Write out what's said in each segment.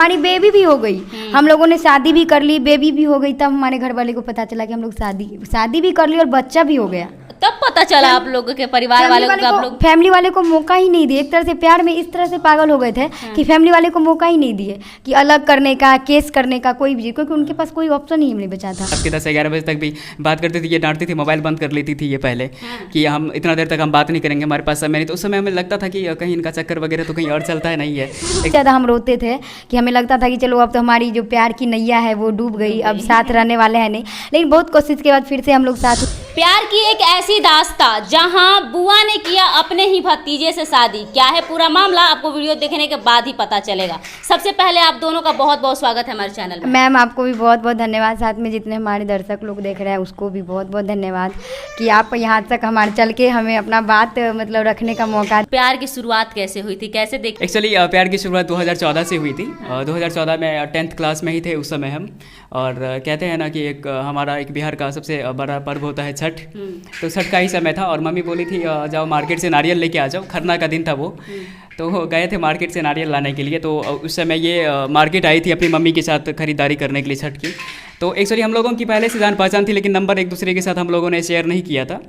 हमारी बेबी भी हो गई, हम लोगों ने शादी भी कर ली, बेबी भी हो गई, तब हमारे घर वाले को पता चला कि हम लोग शादी भी कर ली और बच्चा भी हो गया। तब पता चला आप लोगों के परिवार वाले को, आप लोग फैमिली वाले को मौका ही नहीं दिए। एक तरह से प्यार में इस तरह से पागल हो गए थे कि फैमिली वाले को मौका ही नहीं दिए कि अलग करने का, केस करने का, कोई भी, क्योंकि उनके पास कोई ऑप्शन ही नहीं बचा था। रात के 10-11 बजे तक भी बात करती थी, ये डांटती थी, मोबाइल बंद कर लेती थी ये पहले कि हम इतना देर तक हम बात नहीं करेंगे, हमारे पास समय नहीं। तो उस समय हमें लगता था कि कहीं इनका चक्कर वगैरह तो कहीं और चलता है, नहीं है। ज़्यादा हम रोते थे कि हमें लगता था कि चलो अब तो हमारी जो प्यार की नैया है वो डूब गई, अब साथ रहने वाले हैं नहीं। लेकिन बहुत कोशिश के बाद फिर से हम लोग साथ। प्यार की एक ऐसी दास्ता जहां बुआ ने किया अपने ही भतीजे से शादी। क्या है पूरा मामला, आपको वीडियो देखने के बाद ही पता चलेगा। सबसे पहले आप दोनों का बहुत बहुत स्वागत है हमारे चैनल में। मैम आपको भी बहुत बहुत धन्यवाद, साथ में जितने हमारे दर्शक लोग देख रहे हैं उसको भी बहुत बहुत धन्यवाद कि आप यहाँ तक हमारे चल के हमें अपना बात मतलब रखने का मौका। प्यार की शुरुआत कैसे हुई थी, कैसे देख? एक्चुअली प्यार की शुरुआत 2014 से हुई थी। 2014 में 10th क्लास में ही थे उस समय हम। और कहते हैं ना कि एक हमारा एक बिहार का सबसे बड़ा पर्व होता है छठ, तो छठ का ही समय था और मम्मी बोली थी जाओ मार्केट से नारियल लेके आ जाओ, खरना का दिन था वो। तो गए थे मार्केट से नारियल लाने के लिए। तो उस समय ये मार्केट आई थी अपनी मम्मी के साथ खरीदारी करने के लिए छठ की। तो एक्चुअली हम लोगों की पहले से जान पहचान थी, लेकिन नंबर एक दूसरे के साथ हम लोगों ने शेयर नहीं किया था।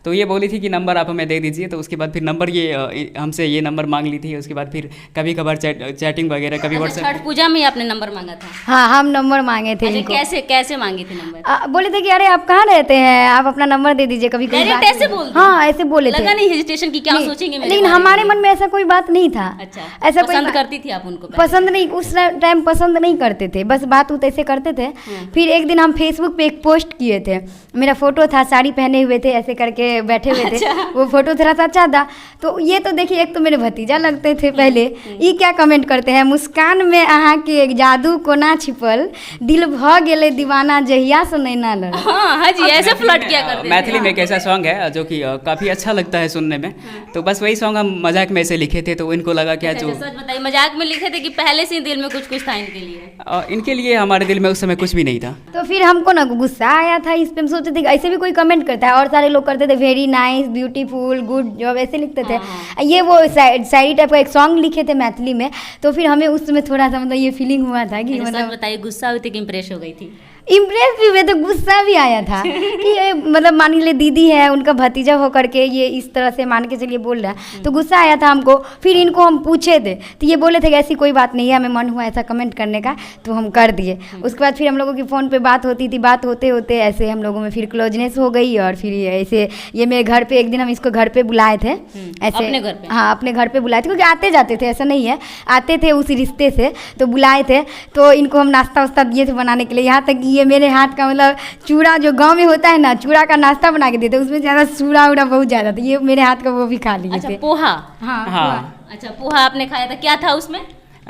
तो ये बोली थी कि नंबर आप हमें दे दीजिए। तो उसके बाद फिर नंबर ये हमसे ये नंबर मांग ली थी। उसके बाद फिर कभी कभार चैटिंग वगैरह, कभी व्हाट्सएप। छठ पूजा में आपने नंबर मांगा था? हाँ, हम नंबर मांगे थे। अच्छा, कैसे कैसे मांगे थे नंबर? बोले थे कि अरे आप कहाँ रहते हैं, आप अपना नंबर दे दीजिए। कभी डायरेक्ट ऐसे बोल? हाँ, ऐसे बोले थे। लगा नहीं हेजिटेशन की क्या सोचेंगे मेरे लेकिन हमारे मन में ऐसा कोई बात नहीं था। अच्छा, ऐसा पसंद करती थी आप उनको? पसंद नहीं, उस टाइम पसंद नहीं करते थे, बस बात उत ऐसे करते थे। फिर एक दिन हम फेसबुक पे एक पोस्ट किए थे, मेरा फोटो था, साड़ी पहने हुए थे, ऐसे करके बैठे हुए थे। वो फोटो थोड़ा सा अच्छा था। तो ये तो देखिए, एक तो मेरे भतीजा लगते थे पहले, ये क्या कमेंट करते हैं, मुस्कान में अहाँ के जादू को ना छिपल, दिल भ गेले दीवाना जहिया से नैना लड़। हाँ जी, ऐसे फ्लर्ट किया करते थे। मैथिली में एक ऐसा सॉन्ग है जो कि काफ़ी अच्छा लगता है सुनने में। तो बस वही सॉन्ग हम मजाक में ऐसे लिखे थे। तो इनको लगा क्या जो सच बताइए, मजाक में लिखे थे कि पहले से दिल में कुछ कुछ था इनके लिए? इनके लिए हमारे दिल में उस समय कुछ भी नहीं था। तो फिर हमको ना गुस्सा आया था इस पे। हम सोचते थे ऐसे भी कोई कमेंट करता है, और सारे लोग करते थे very nice, beautiful, good job, ऐसे लिखते थे। ये वो शायरी टाइप का एक सॉन्ग लिखे थे मैथिली में। तो फिर हमें उस समय थोड़ा सा मतलब ये फीलिंग हुआ था कि मतलब बताइए, गुस्सा हुई थी कि इम्प्रेस हो गई थी? इम्प्रेस भी हुए थे, गुस्सा भी आया था कि ये मतलब मान लीजिए दीदी है, उनका भतीजा हो करके ये इस तरह से मान के चलिए बोल रहा है, तो गुस्सा आया था हमको। फिर इनको हम पूछे थे तो ये बोले थे कि ऐसी कोई बात नहीं है, हमें मन हुआ ऐसा कमेंट करने का तो हम कर दिए। उसके बाद फिर हम लोगों की फ़ोन पे बात होती थी, बात होते होते ऐसे हम लोगों में फिर क्लोजनेस हो गई। और फिर ऐसे ये मेरे घर पे एक दिन हम इसको घर पे बुलाए थे, ऐसे अपने घर पे? हाँ, अपने घर पे बुलाए थे, क्योंकि आते जाते थे, ऐसा नहीं है, आते थे उसी रिश्ते से। तो बुलाए थे, तो इनको हम नाश्ता वास्ता दिए थे बनाने के लिए। यहाँ तक कि ये मेरे हाथ का मतलब चूड़ा जो गांव में होता है ना, चूड़ा का नाश्ता बना के देते, उसमें ज़्यादा चूड़ा उड़ा बहुत ज़्यादा था, ये मेरे हाथ का वो भी खा लिए थे। अच्छा, पोहा? हाँ, हाँ। अच्छा, पोहा आपने खाया था, क्या था उसमें?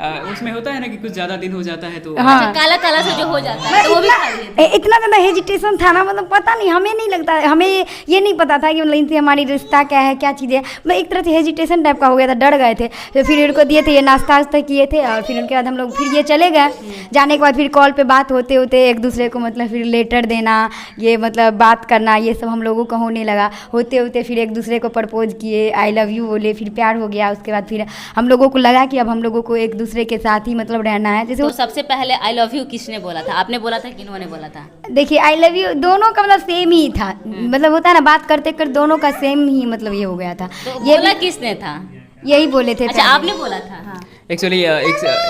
उसमें होता है ना कि कुछ ज़्यादा दिन हो जाता है तो हाँ। अच्छा, काला काला से जो हो जाता है तो वो भी खा लिए थे? इतना ज़्यादा हेजिटेशन था ना, मतलब पता नहीं, हमें नहीं लगता, हमें ये नहीं पता था कि मतलब इनसे हमारी रिश्ता क्या है, क्या चीज़ है। मतलब एक तरह से हेजिटेशन टाइप का हो गया था, डर गए थे। तो फिर इनको दिए थे, ये नाश्ता वास्ता किए थे। और फिर उनके बाद हम लोग फिर ये चले गए। जाने के बाद फिर कॉल पे बात होते होते एक दूसरे को मतलब फिर लेटर देना, ये मतलब बात करना, ये सब हम लोगों को होने लगा। होते होते फिर एक दूसरे को प्रपोज किए, आई लव यू बोले, फिर प्यार हो गया। उसके बाद फिर हम लोगों को लगा कि अब हम लोगों को एक दूसरे के साथ ही मतलब रहना है। जैसे तो सबसे पहले आई लव यू किसने बोला था, आपने बोला था कि इन्होंने बोला था? देखिए, आई लव यू दोनों का मतलब सेम ही था। मतलब होता है ना, बात करते करते दोनों का सेम ही मतलब ये हो गया था। तो ये बोला किसने था? यही बोले थे। अच्छा, आपने बोला था? हाँ। एक्चुअली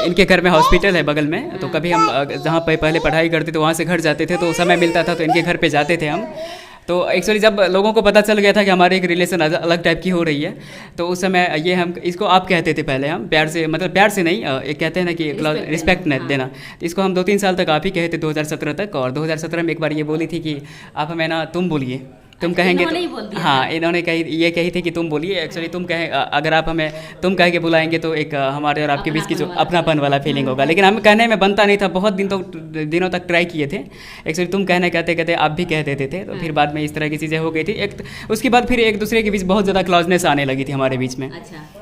इनके घर में हॉस्पिटल है बगल में। तो कभी हम जहाँ पे पहले पढ़ाई करते थे वहाँ से घर जाते थे, तो समय मिलता था तो इनके घर पे जाते थे हम। तो एक्चुअली जब लोगों को पता चल गया था कि हमारी एक रिलेशन अलग टाइप की हो रही है, तो उस समय ये हम इसको आप कहते थे पहले, हम प्यार से, मतलब प्यार से नहीं, एक कहते हैं ना कि रिस्पेक्ट देना। तो इसको हम 2-3 साल तक आप ही कहते 2017 तक। और 2017 में एक बार ये बोली थी कि आप हमें ना तुम बोलिए, तुम कहेंगे तो। हाँ, इन्होंने कही थी कि तुम बोलिए। एक्चुअली तुम कहें, अगर आप हमें तुम कह के बुलाएंगे तो एक हमारे और आपके बीच की जो अपनापन वाला फीलिंग होगा। लेकिन हमें कहने में बनता नहीं था, बहुत दिनों तक ट्राई किए थे। एक्चुअली तुम कहने कहते कहते आप भी कह देते थे। तो फिर बाद में इस तरह की चीज़ें हो गई थी। उसके बाद फिर एक दूसरे के बीच बहुत ज़्यादा क्लोजनेस आने लगी थी हमारे बीच में।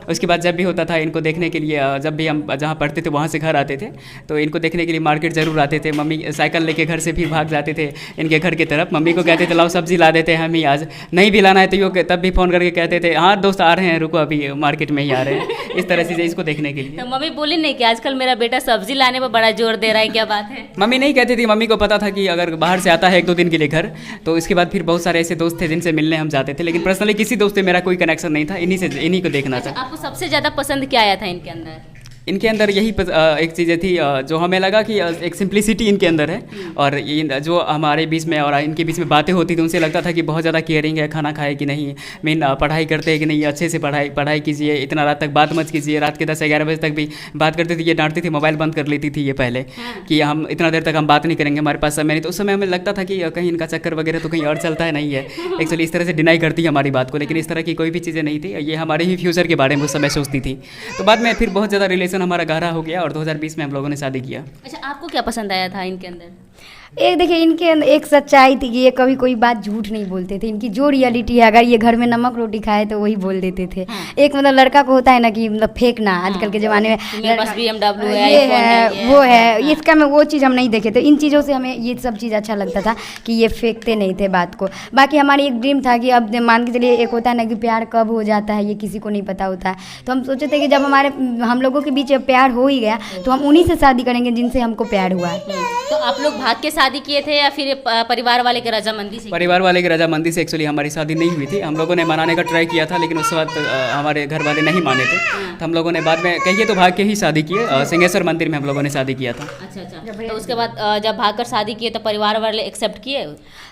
उसके बाद जब भी होता था इनको देखने के लिए, जब भी हम जहाँ पढ़ते थे वहाँ से घर आते थे, तो इनको देखने के लिए मार्केट ज़रूर आते थे। मम्मी साइकिल लेके घर से फिर भाग जाते थे इनके घर की तरफ। मम्मी को कहते थे लाओ सब्जी ला देते हैं, टाइम ही आज नहीं भी लाना है तो ये तब भी फ़ोन करके कहते थे हाँ दोस्त आ रहे हैं, रुको अभी मार्केट में ही आ रहे हैं, इस तरह से इसको देखने के लिए। तो मम्मी बोली नहीं कि आजकल मेरा बेटा सब्जी लाने पर बड़ा जोर दे रहा है, क्या बात है? मम्मी नहीं कहती थी, मम्मी को पता था कि अगर बाहर से आता है 1-2 दिन के लिए घर, तो इसके बाद फिर बहुत सारे ऐसे दोस्त थे जिनसे मिलने हम जाते थे, लेकिन पर्सनली किसी दोस्त से मेरा कोई कनेक्शन नहीं था, इन्हीं को देखना था। आपको सबसे ज़्यादा पसंद क्या आया था इनके अंदर? इनके अंदर यही एक चीज़ें थी जो हमें लगा कि एक सिंप्लिसिटी इनके अंदर है, और जो हमारे बीच में और इनके बीच में बातें होती थी उनसे लगता था कि बहुत ज़्यादा केयरिंग है, खाना खाए कि नहीं, मेन पढ़ाई करते हैं कि नहीं, अच्छे से पढ़ाई कीजिए, इतना रात तक बात मत कीजिए, रात के 10-11 बजे तक भी बात करते थे, ये डांटती थी, मोबाइल बंद कर लेती थी ये पहले कि हम इतना देर तक हम बात नहीं करेंगे, हमारे पास समय नहीं। तो उस समय हमें लगता था कि कहीं इनका चक्कर वगैरह तो कहीं और चलता है, नहीं है, एक्चुअली इस तरह से डिनाई करती है हमारी बात को, लेकिन इस तरह की कोई भी चीज़ें नहीं थी, ये हमारे ही फ्यूचर के बारे में उस समय सोचती थी। तो बाद में फिर बहुत ज़्यादा रिलेशन हमारा गहरा हो गया और 2020 में हम लोगों ने शादी किया। अच्छा, आपको क्या पसंद आया था इनके अंदर? एक देखिए इनके अंदर एक सच्चाई थी कि ये कभी कोई बात झूठ नहीं बोलते थे। इनकी जो रियलिटी है, अगर ये घर में नमक रोटी खाए तो वही बोल देते थे। एक मतलब लड़का को होता है ना कि मतलब फेंकना, आजकल के ज़माने में मेरे पास BMW है, ये iPhone है, वो है, इसका में वो चीज़ हम नहीं देखे थे। इन चीज़ों से हमें ये सब चीज़ अच्छा लगता था कि ये फेंकते नहीं थे बात को। बाकी हमारी एक ड्रीम था कि अब मान के चलिए, एक होता है ना कि प्यार कब हो जाता है ये किसी को नहीं पता होता है, तो हम सोचे थे कि जब हम लोगों के बीच प्यार हो ही गया तो हम उन्हीं से शादी करेंगे जिनसे हमको प्यार हुआ है। तो आप लोग भाग के शादी किए थे या फिर परिवार वाले के रजामंदी से? परिवार वाले की रजामंदी से एक्चुअली हमारी शादी नहीं हुई थी। हम लोगों ने मनाने का ट्राई किया था, लेकिन उस वक्त हमारे घर वाले नहीं माने थे, तो हम लोगों ने बाद में कहिए तो भाग के ही शादी किए। सिंहेश्वर मंदिर में हम लोगों ने शादी किया था। अच्छा। तो उसके बाद जब भाग कर शादी किए तो परिवार वाले एक्सेप्ट किए?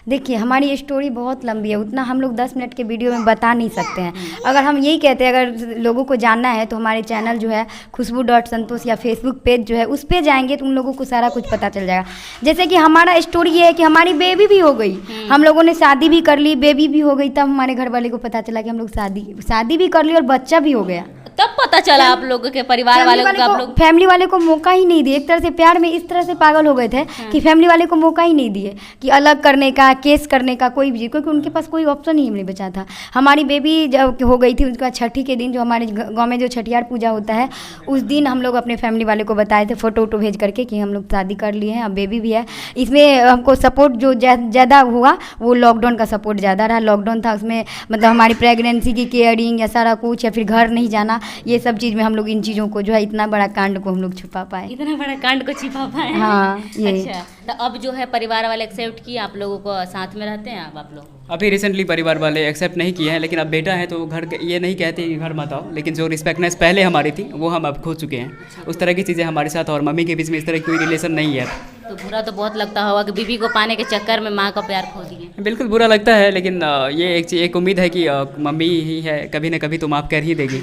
देखिए हमारी स्टोरी बहुत लंबी है, उतना हम लोग 10 मिनट के वीडियो में बता नहीं सकते हैं। अगर हम यही कहते हैं, अगर लोगों को जानना है तो हमारे चैनल जो है खुशबू.संतोष या फेसबुक पेज जो है उस पर जाएंगे तो उन लोगों को सारा कुछ पता चल जाएगा। जैसे कि हमारा स्टोरी ये है कि हमारी बेबी भी हो गई, हम लोगों ने शादी भी कर ली, बेबी भी हो गई, तब हमारे घर वाले को पता चला कि हम लोग शादी भी कर ली और बच्चा भी हो गया। तब पता चला आप लोगों के परिवार वाले को, आप लोग फैमिली वाले को मौका ही नहीं दिए। एक तरह से प्यार में इस तरह से पागल हो गए थे कि फैमिली वाले को मौका ही नहीं दिए कि अलग करने का, केस करने का, कोई भी, क्योंकि उनके पास कोई ऑप्शन ही नहीं बचा था। हमारी बेबी जब हो गई थी उसका छठी के दिन, जो हमारे गाँव में जो छठियार पूजा होता है, उस दिन हम लोग अपने फैमिली वाले को बताए थे फ़ोटो भेज करके कि हम लोग शादी कर लिए हैं, अब बेबी भी है। इसमें हमको सपोर्ट जो ज़्यादा हुआ वो लॉकडाउन का सपोर्ट ज़्यादा रहा। लॉकडाउन था, उसमें मतलब हमारी प्रेगनेंसी की केयरिंग या सारा कुछ, या फिर घर नहीं जाना, ये सब चीज़ में हम लोग इन चीज़ों को जो है, इतना बड़ा कांड को हम लोग छुपा पाए। इतना बड़ा कांड को छिपा पाए? हाँ, ये। अच्छा, तो अब जो है परिवार वाले एक्सेप्ट किए, आप लोगों को साथ में रहते हैं आप लोग? अभी रिसेंटली परिवार वाले एक्सेप्ट नहीं किए हैं, लेकिन अब बेटा है तो घर ये नहीं कहते कि घर मत आओ, लेकिन जो रिस्पेक्टनेस पहले हमारी थी वो हम अब खो चुके हैं। उस तरह की चीज़ें हमारे साथ और मम्मी के बीच में इस तरह की कोई रिलेशन नहीं है। तो बुरा तो बहुत लगता होगा कि बीबी को पाने के चक्कर में माँ का प्यार खो दिए। बिल्कुल बुरा लगता है, लेकिन ये एक उम्मीद है कि मम्मी ही है, कभी ना कभी तो माफ़ कर ही देगी,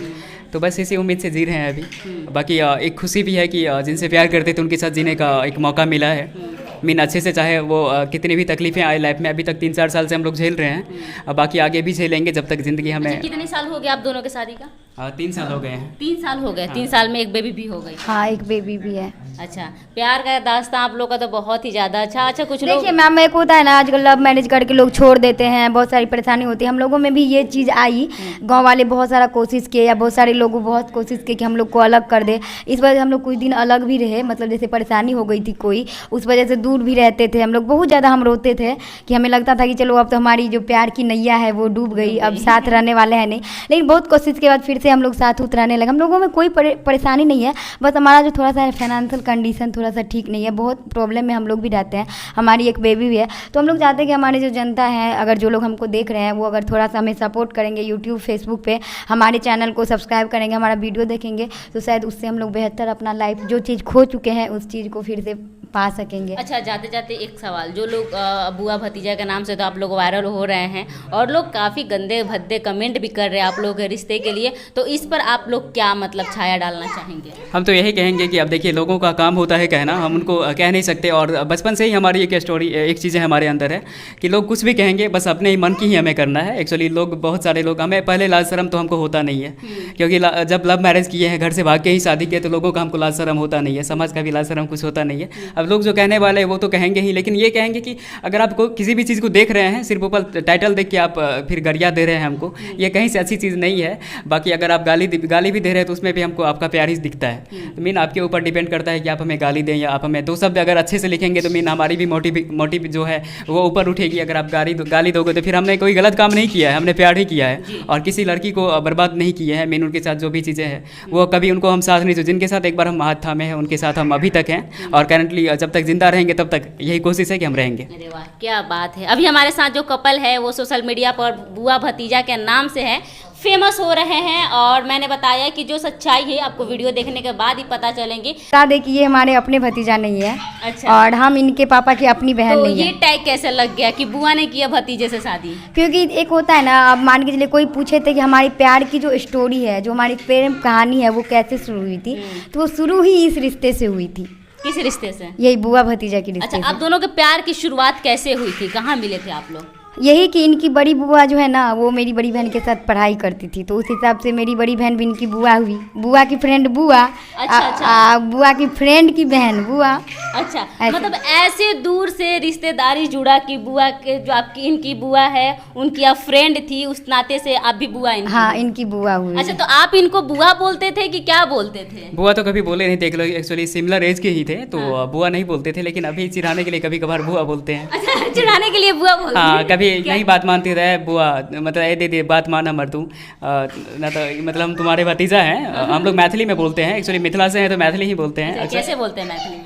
तो बस इसी उम्मीद से जी रहे हैं अभी। बाकी एक खुशी भी है कि जिनसे प्यार करते थे उनके साथ जीने का एक मौका मिला है। मीन अच्छे से, चाहे वो कितनी भी तकलीफें आए लाइफ में, अभी तक 3-4 साल से हम लोग झेल रहे हैं, अब बाकी आगे भी झेलेंगे जब तक ज़िंदगी हमें। अच्छा, कितने साल हो गए आप दोनों के शादी का? 3 साल हो गए हैं। 3 साल हो गए। 3 साल में एक बेबी भी हो गई? हाँ, एक बेबी भी है। अच्छा, प्यार का दास्तां आप लोग का तो बहुत ही ज़्यादा अच्छा कुछ लोग। देखिए मैम, एक होता है ना आजकल लव मैरिज करके लोग छोड़ देते हैं, बहुत सारी परेशानी होती है। हम लोगों में भी ये चीज़ आई, गांव वाले बहुत सारा कोशिश किए, या बहुत सारे लोगों बहुत कोशिश किए कि हम लोग को अलग कर दे। इस वजह से हम लोग कुछ दिन अलग भी रहे, मतलब जैसे परेशानी हो गई थी कोई, उस वजह से दूर भी रहते थे हम लोग। बहुत ज़्यादा हम रोते थे कि हमें लगता था कि चलो अब तो हमारी जो प्यार की नैया है वो डूब गई, अब साथ रहने वाले हैं नहीं। लेकिन बहुत कोशिश के बाद फिर से हम लोग साथ उतराने लगे। हम लोगों में कोई परेशानी नहीं है, बस हमारा जो थोड़ा सा फाइनेंशियल कंडीशन थोड़ा सा ठीक नहीं है, बहुत प्रॉब्लम में हम लोग भी रहते हैं। हमारी एक बेबी भी है, तो हम लोग चाहते हैं कि हमारी जो जनता है, अगर जो लोग हमको देख रहे हैं, वो अगर थोड़ा सा हमें सपोर्ट करेंगे, यूट्यूब फेसबुक पे हमारे चैनल को सब्सक्राइब करेंगे, हमारा वीडियो देखेंगे, तो शायद उससे हम लोग बेहतर अपना लाइफ, जो चीज़ खो चुके हैं उस चीज़ को फिर से पा सकेंगे। अच्छा, जाते जाते एक सवाल, जो लोग बुआ भतीजा के नाम से तो आप लोग वायरल हो रहे हैं और लोग काफ़ी गंदे भद्दे कमेंट भी कर रहे हैं आप लोग के रिश्ते के लिए, तो इस पर आप लोग क्या मतलब छाया डालना चाहेंगे? हम तो यही कहेंगे कि अब देखिए, लोगों का काम होता है कहना, हम उनको कह नहीं सकते, और बचपन से ही हमारी एक स्टोरी, एक चीज़ें हमारे अंदर है कि लोग कुछ भी कहेंगे, बस अपने ही मन की ही हमें करना है। एक्चुअली लोग, बहुत सारे लोग, हमें पहले लाज शर्म तो हमको होता नहीं है, क्योंकि जब लव मैरिज किए हैं, घर से भाग के ही शादी किए, तो लोगों का हमको लाज शर्म होता नहीं है, समाज का भी लाज शर्म कुछ होता नहीं है। अब लोग जो कहने वाले वो तो कहेंगे ही, लेकिन ये कहेंगे कि अगर आप किसी भी चीज़ को देख रहे हैं, सिर्फ ऊपर टाइटल देख के आप फिर गरिया दे रहे हैं हमको, ये कहीं से अच्छी चीज़ नहीं है। बाकी अगर आप गाली भी दे रहे हैं तो उसमें भी हमको आपका प्यार ही दिखता है। तो मीन आपके ऊपर डिपेंड करता है कि आप हमें गाली दें या आप हमें दो शब्द अगर अच्छे से लिखेंगे तो मीन हमारी भी मोटिव जो है वो ऊपर उठेगी। अगर आप गाली दोगे तो फिर हमने कोई गलत काम नहीं किया है, हमने प्यार ही किया है और किसी लड़की को बर्बाद नहीं किया है। मीन उनके साथ जो भी चीज़ें हैं वो कभी उनको हम साथ नहीं, जिनके साथ एक बार हम हाथ थामे हैं उनके साथ हम अभी तक हैं और करंटली जब तक जिंदा रहेंगे तब तक यही कोशिश है कि हम रहेंगे। अरे वाह, क्या बात है। अभी हमारे साथ जो कपल है वो सोशल मीडिया पर बुआ भतीजा के नाम से है, फेमस हो रहे हैं और मैंने बताया कि जो सच्चाई है आपको वीडियो देखने के बाद ही पता चलेंगी। बता दे कि ये हमारे अपने भतीजा नहीं है। अच्छा। और हम इनके पापा की अपनी बहन तो नहीं ये है। टैग कैसे लग गया कि बुआ ने किया भतीजे से शादी? क्योंकि एक होता है ना, अब मान के चलिए कोई पूछे थे कि हमारी प्यार की जो स्टोरी है, जो हमारी प्रेम कहानी है वो कैसे शुरू हुई थी, तो वो शुरू ही इस रिश्ते से हुई थी। किस रिश्ते से? यही बुआ भतीजा की रिश्ते अच्छा, आप दोनों के प्यार की शुरुआत कैसे हुई थी, कहाँ मिले थे आप लोग? यही कि इनकी बड़ी बुआ जो है ना वो मेरी बड़ी बहन के साथ पढ़ाई करती थी, तो उस हिसाब से मेरी बड़ी बहन भी इनकी बुआ हुई। बुआ की फ्रेंड बुआ, अच्छा। बुआ की फ्रेंड की बहन बुआ। अच्छा, ऐसे। मतलब ऐसे दूर से रिश्तेदारी जुड़ा कि बुआ के जो आपकी इनकी बुआ है उनकी आप फ्रेंड थी, उस नाते से आप भी बुआ इनकी? हाँ, इनकी बुआ हुई। अच्छा, तो आप इनको बुआ बोलते थे कि क्या बोलते थे? बुआ तो कभी बोले नहीं थे, एक्चुअली सिमिलर एज के ही थे तो बुआ नहीं बोलते थे, लेकिन अभी चिढ़ाने के लिए कभी कभार बुआ बोलते हैं। अच्छा, चिढ़ाने के लिए बुआ बोलते हाँ, हैं? कभी क्या? नहीं बात मानती रहे बुआ, मतलब ए दीदी बात माना मर तू ना, तो मतलब हम तुम्हारे भतीजा हैं। हम लोग मैथिली में बोलते हैं, एक्चुअली मिथिला से हैं तो मैथिली ही बोलते हैं। अच्छा, कैसे बोलते हैं मैथिली में?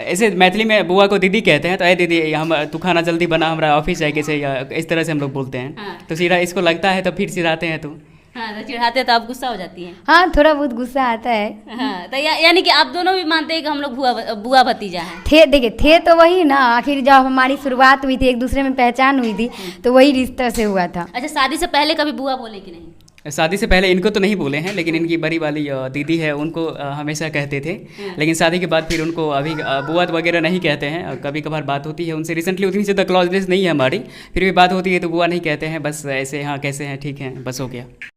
ऐसे मैथिली में बुआ को दीदी कहते हैं, तो ए दीदी हम तू खाना जल्दी बना, हमारा ऑफिस जाए कैसे, या इस तरह से हम लोग बोलते हैं। हाँ। तो सीधा इसको लगता है तो फिर चिढ़ाते हैं तो। हाँ, तो चिढ़ाते तो आप गुस्सा हो जाती हैं? हाँ, थोड़ा बहुत गुस्सा आता है। हाँ, तो यानी कि आप दोनों भी मानते हैं कि हम लोग बुआ भतीजा हैं? थे तो वही ना, आखिर जब हमारी शुरुआत हुई थी, एक दूसरे में पहचान हुई थी, तो वही रिश्ते से हुआ था। अच्छा, शादी से पहले कभी बुआ बोले कि नहीं? शादी से पहले इनको तो नहीं बोले हैं, लेकिन इनकी बड़ी वाली दीदी है उनको हमेशा कहते थे। लेकिन शादी के बाद फिर उनको अभी बुआ वगैरह नहीं कहते हैं। कभी कभार बात होती है उनसे, रिसेंटली उतनी ज़्यादा क्लोजनेस नहीं है हमारी, फिर भी बात होती है तो बुआ नहीं कहते हैं, बस ऐसे हाँ कैसे हैं ठीक है बस हो गया।